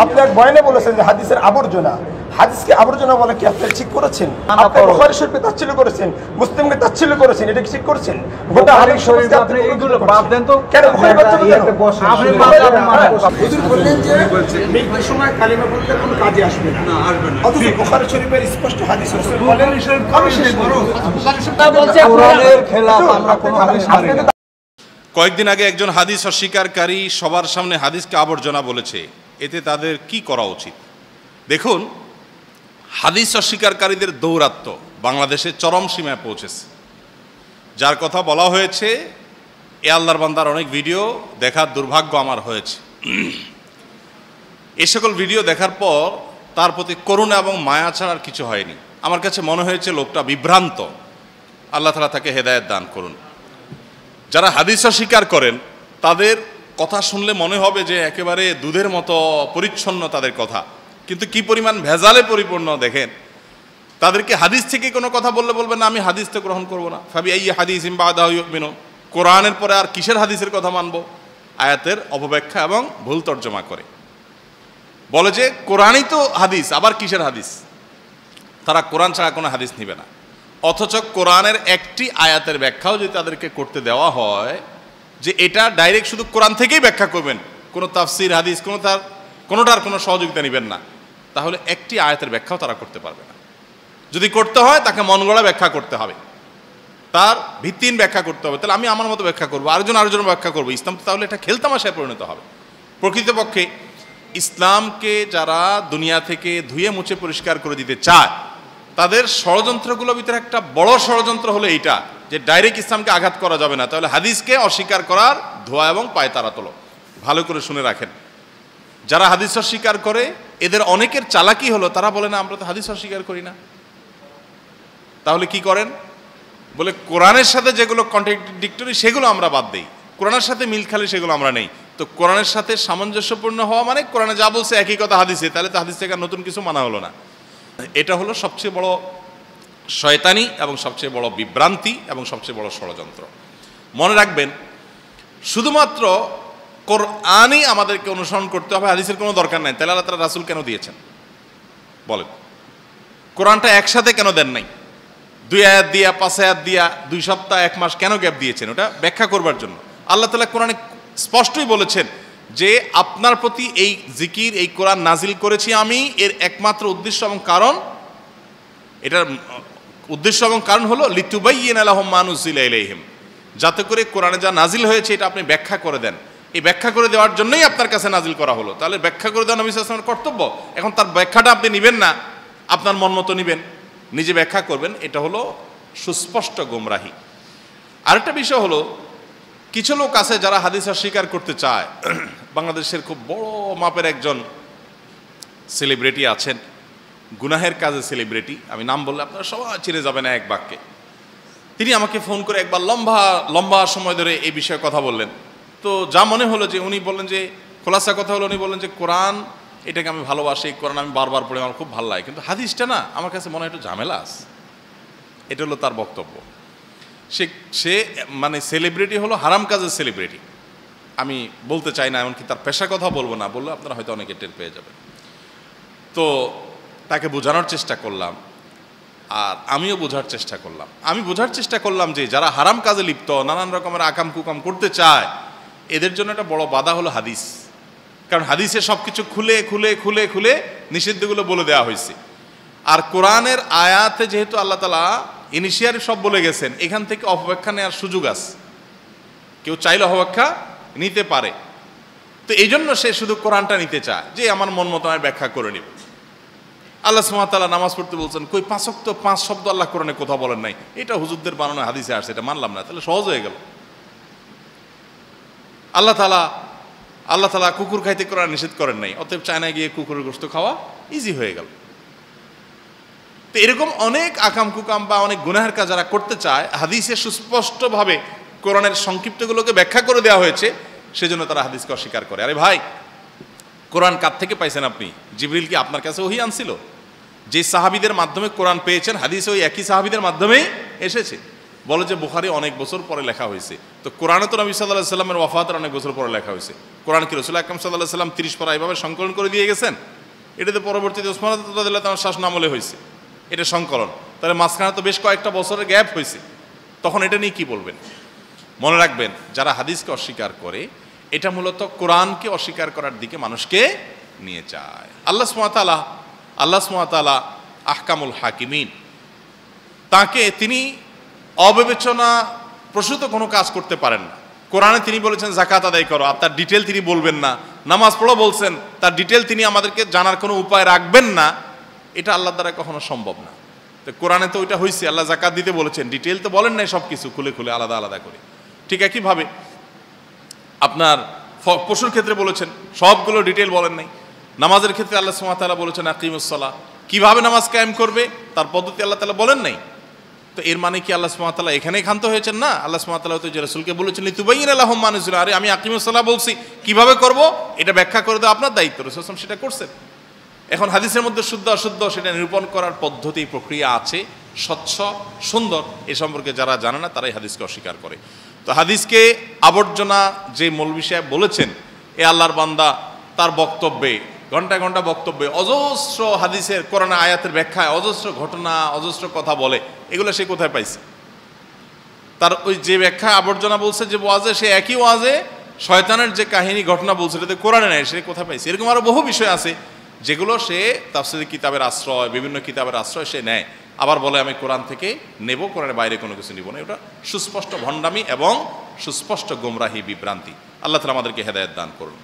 আপনি এক বয়ানে বলেছেন যে হাদিসের আবর্জনা, হাদিসকে আবর্জনা বলে কি আপনি ঠিক করেছেন? আপনি বুখারী শরীফে তাচ্ছিল্য করেছেন, মুসলিমকে তাচ্ছিল্য করেছেন, এটা কি ঠিক করেছেন? গোটা হাদিস শরীফ আপনি এগুলো বাদ দেন তো কেন বুখারী বাদ দেন? আপনি হুজুর বললেন যে মৃত্যুর সময় কালিমা বলতে কোনো কাজে আসবে না, আসবে না। অথচ বুখারী শরীফের স্পষ্ট হাদিস রাসূল বলেন কোরআনের খেলাফ আমরা কোনো হাদিস মানি না। কয়েকদিন আগে একজন হাদিস অস্বীকারী সবার সামনে হাদিসকে আবর্জনা বলেছে, এতে তাদের কি করা উচিত? দেখুন, হাদিস অস্বীকারীদের দৌরাত্ম্য বাংলাদেশে চরম সীমায় পৌঁছেছে। যার কথা বলা হয়েছে, এ আল্লাহর বান্দার অনেক ভিডিও দেখার দুর্ভাগ্য আমার হয়েছে। এ সকল ভিডিও দেখার পর তার প্রতি করুণা এবং মায়া ছাড়ার কিছু হয়নি। আমার কাছে মনে হয়েছে লোকটা বিভ্রান্ত। আল্লাহ তাআলা তাকে হেদায়েত দান করুন। যারা হাদিস অস্বীকার করেন তাদের কথা শুনলে মনে হবে যে একেবারে দুধের মতো পরিচ্ছন্ন তাদের কথা, কিন্তু কি পরিমাণ ভেজালে পরিপূর্ণ দেখেন। তাদেরকে হাদিস থেকে কোনো কথা বললে বলবেন না আমি হাদিস তো গ্রহণ করবো না। ফাবি আইয়ি হাদিসিন বাদাহু ইউমিনুন, কোরআনের পরে আর কিসের হাদিসের কথা মানবো? আয়াতের অপব্যাখ্যা এবং ভুল তর্জমা করে বলে যে কোরআনই তো হাদিস, আবার কিসের হাদিস? তারা কোরআন ছাড়া কোনো হাদিস নিবে না। অথচ কোরআনের একটি আয়াতের ব্যাখ্যাও যদি তাদেরকে করতে দেওয়া হয় যে এটা ডাইরেক্ট শুধু কোরআন থেকেই ব্যাখ্যা করবেন, কোনো তাফসির হাদিস কোনোটার কোনো সহযোগিতা নেবেন না, তাহলে একটি আয়াতের ব্যাখ্যাও তারা করতে পারবে না। যদি করতে হয় তাকে মন গড়া ব্যাখ্যা করতে হবে, তার ভিত্তিহীন ব্যাখ্যা করতে হবে। তাহলে আমি আমার মতো ব্যাখ্যা করবো, আরেকজন ব্যাখ্যা করবো। ইসলাম তাহলে এটা খেলতামাশায় পরিণত হবে। প্রকৃতপক্ষে ইসলামকে যারা দুনিয়া থেকে ধুয়ে মুছে পরিষ্কার করে দিতে চায় তাদের ষড়যন্ত্রগুলোর ভিতরে একটা বড় ষড়যন্ত্র হলো এইটা যে ডাইরেক্ট ইসলামকে আঘাত করা যাবে না, তাহলে হাদিসকে অস্বীকার করার ধোয়া এবং পায়ে তারা তোলো। ভালো করে শুনে রাখেন, যারা হাদিস অস্বীকার করে এদের অনেকের চালাকি হলো তারা বলে না আমরা তো হাদিস অস্বীকার করি না। তাহলে কি করেন? বলে কোরআনের সাথে যেগুলো কন্ট্রাডিক্টরি সেগুলো আমরা বাদ দিই, কোরআনের সাথে মিল খালি সেগুলো আমরা নেই। তো কোরআনের সাথে সামঞ্জস্যপূর্ণ হওয়া মানে কোরআনে যা বলছে একই কথা হাদিসে, তাহলে তো হাদিস থেকে নতুন কিছু মানা হলো না। এটা হলো সবচেয়ে বড় শয়তানি এবং সবচেয়ে বড় বিভ্রান্তি এবং সবচেয়ে বড় ষড়যন্ত্র। মনে রাখবেন, শুধুমাত্র কোরআনই আমাদেরকে অনুসরণ করতে হবে, হাদিসের কোনো দরকার নাই। তাহলে আল্লাহ তাআলা রাসূল কেন দিয়েছেন বলেন? কোরআনটা একসাথে কেন দেন নাই? 2 আয়াত দিয়া 5 আয়াত দিয়া 2 সপ্তাহ 1 মাস কেন গ্যাপ দিয়েছেন? ওটা ব্যাখ্যা করবার জন্য। আল্লাহ তাআলা কোরআনে স্পষ্টই বলেছেন যে আপনার প্রতি এই জিকির, এই কোরআন নাজিল করেছি আমি, এর একমাত্র উদ্দেশ্য এবং কারণ, এটার উদ্দেশ্য এবং কারণ হলো লিতুবাইয়িনা লাহুম মা নুজিলা ইলাইহিম, যাতে করে কোরআনে যা নাজিল হয়েছে এটা আপনি ব্যাখ্যা করে দেন। এই ব্যাখ্যা করে দেওয়ার জন্যই আপনার কাছে নাজিল করা হলো। তাহলে ব্যাখ্যা করে দেওয়া নবী সাল্লাল্লাহু আলাইহি ওয়াসাল্লামের কর্তব্য। এখন তার ব্যাখ্যাটা আপনি নেবেন না, আপনার মন মতো নেবেন, নিজে ব্যাখ্যা করবেন, এটা হলো সুস্পষ্ট গোমরাহি। আরেকটা বিষয় হলো, কিছু লোক আছে যারা হাদিস অস্বীকার করতে চায়। বাংলাদেশের খুব বড় মাপের একজন সেলিব্রিটি আছেন, গুনাহের কাজে সেলিব্রিটি, আমি নাম বললে আপনারা সবাই চিনে যাবেন এক বাক্যে। তিনি আমাকে ফোন করে একবার লম্বা সময় ধরে এই বিষয়ে কথা বললেন। তো যা মনে হলো যে উনি বললেন যে খোলাসা কথা হলো, উনি বললেন যে কোরআন এটাকে আমি ভালোবাসি, কোরআন আমি বারবার পড়ে আমার খুব ভালো লাগে, কিন্তু হাদিসটা না আমার কাছে মনে হয় একটু ঝামেলা আছে। এটা হলো তার বক্তব্য। সে মানে সেলিব্রিটি হলো হারাম কাজের সেলিব্রিটি। আমি বলতে চাই না, এমনকি তার পেশার কথা বলবো না, বললে আপনারা হয়তো অনেকে টের পেয়ে যাবেন। তো তাকে বোঝানোর চেষ্টা করলাম, আর আমিও বোঝার চেষ্টা করলাম। আমি বোঝার চেষ্টা করলাম যে যারা হারাম কাজে লিপ্ত, নানান রকমের আকাম কুকাম করতে চায়, এদের জন্য একটা বড় বাধা হলো হাদিস। কারণ হাদিসে সব কিছু খুলে খুলে খুলে খুলে নিষিদ্ধগুলো বলে দেওয়া হয়েছে। আর কোরআনের আয়াতে যেহেতু আল্লাহ তাআলা ইনিশিয়ালি সব বলে গেছেন, এখান থেকে অপব্যাখ্যা নেওয়ার সুযোগ আছে, কেউ চাইলে অপব্যাখ্যা নিতে পারে। তো এই জন্য সে শুধু কোরআনটা নিতে চায় যে আমার মন মতো আমি ব্যাখ্যা করে নিব। আল্লাহ সুবহানাহু ওয়া তাআলা নামাজ পড়তে বলছেন, কই 5 ওয়াক্ত 5 শব্দ আল্লাহ কোরআনে কোথাও বলেন নাই, এটা হুজুরদের বানানো হাদিসে আসছে, এটা মানলাম না, তাহলে সহজ হয়ে গেল। আল্লাহ তাআলা কুকুর খাইতে কোরআন নিষেধ করেন নাই, অতএব চায়নায় গিয়ে কুকুরের গোশত খাওয়া ইজি হয়ে গেল। তো এরকম অনেক আকাম কুকাম বা অনেক গুনাহের কাজ যারা করতে চায়, হাদিসে সুস্পষ্টভাবে কোরআনের সংক্ষিপ্তগুলোকে ব্যাখ্যা করে দেওয়া হয়েছে, সেজন্য তারা হাদিসকে অস্বীকার করে। আরে ভাই, কোরআন কার থেকে পাইছেন আপনি? জিবরিল কি আপনার কাছে ওহী আনছিল? যে সাহাবীদের মাধ্যমে কোরআন পেয়েছেন, হাদিস ওই একই সাহাবীদের মাধ্যমেই এসেছে। বলে যে বুখারী অনেক বছর পরে লেখা হয়েছে। তো কোরআনে তো নবী সাল্লাল্লাহু আলাইহি সাল্লামের ওয়াফাতের অনেক বছর পরে লেখা হয়েছে। কোরআন কি রাসূল আকরাম সাল্লাল্লাহু আলাইহি সাল্লাম 30 পারা এইভাবে সংকলন করে দিয়ে গেছেন? এটাতে পরবর্তীতে ওসমান রাদিয়াল্লাহু তাআলার শাসন আমলে হয়েছে এটা সংকলন। তাহলে মাঝখানে তো বেশ কয়েকটা বছরের গ্যাপ হয়েছে, তখন এটা নিয়ে কি বলবেন? মনে রাখবেন, যারা হাদিসকে অস্বীকার করে এটা মূলত কোরআনকে অস্বীকার করার দিকে মানুষকে নিয়ে যায়। আল্লাহ সুবহানাহু ওয়া তাআলা আহকামুল হাকিমিন, তাকে তিনি অবিবেচনা প্রসূত কোনো কাজ করতে পারেন না। কোরআনে তিনি বলেছেন যাকাত আদায় করো, আর তার ডিটেল তিনি বলবেন না। নামাজ পড়ো বলছেন, তার ডিটেল তিনি আমাদেরকে জানার কোনো উপায় রাখবেন না। এটা আল্লাহর দ্বারা কখনো সম্ভব না। তো কোরআনে তো ওইটা হয়েছে, আল্লাহ যাকাত দিতে বলেছেন, ডিটেল তো বলেন নাই সব কিছু খুলে খুলে আলাদা আলাদা করে। ঠিক একইভাবে আপনার পশুর ক্ষেত্রে বলেছেন, সবগুলো ডিটেল বলেন নাই। নামাজের ক্ষেত্রে আল্লাহ সুবহানাহু ওয়া তাআলা বলেছেন আকিমুস সালাহ, কিভাবে নামাজ কায়েম করবে তার পদ্ধতি আল্লাহ তাআলা বলেন নাই। তো এর মানে কি আল্লাহ সুবহানাহু ওয়া তাআলা এখানেই ক্ষান্ত হয়েছেন? না, আল্লাহ সুবহানাহু ওয়া তাআলা তো যে রাসূলকে বলেছেন লিতুবাইয়িনা লাহুম মা নুজিলা, আরে আমি আকিমুস সালাহ বলছি, কিভাবে করব এটা ব্যাখ্যা করে দেওয়া আপনার দায়িত্ব। রাসূল সাল্লাল্লাহু আলাইহি ওয়াসাল্লাম সেটা করছেন। এখন হাদিসের মধ্যে শুদ্ধ অশুদ্ধ সেটা নিরূপণ করার পদ্ধতি প্রক্রিয়া আছে, স্বচ্ছ সুন্দর। এ সম্পর্কে যারা জানে না তারাই হাদিসকে অস্বীকার করে। তো হাদিসকে আবর্জনা যে মৌলভী সাহেব বলেছেন, এ আল্লাহর বান্দা তার বক্তব্যে ঘন্টা ঘন্টা বক্তব্যে অজস্র হাদিসের কোরআন আয়াতের ব্যাখ্যায় অজস্র ঘটনা অজস্র কথা বলে, এগুলো সে কোথায় পাইছে? তার ওই যে ব্যাখ্যা আবর্জনা বলছে যে ওয়াজে, সে একই ওয়াজে শয়তানের যে কাহিনী ঘটনা বলছে এটাতে কোরআনে নেয়, সে কোথায় পাইছে? এরকম আরো বহু বিষয় আছে যেগুলো সে তাফসীরের কিতাবের আশ্রয়, বিভিন্ন কিতাবের আশ্রয় সে নেয়, আবার বলে আমি কোরআন থেকে নেব, কোরআনের বাইরে কোনো কিছু নিব না। এটা সুস্পষ্ট ভণ্ডামি এবং সুস্পষ্ট গোমরাহি, বিভ্রান্তি। আল্লাহ তাআলা আমাদেরকে হেদায়েত দান করুন।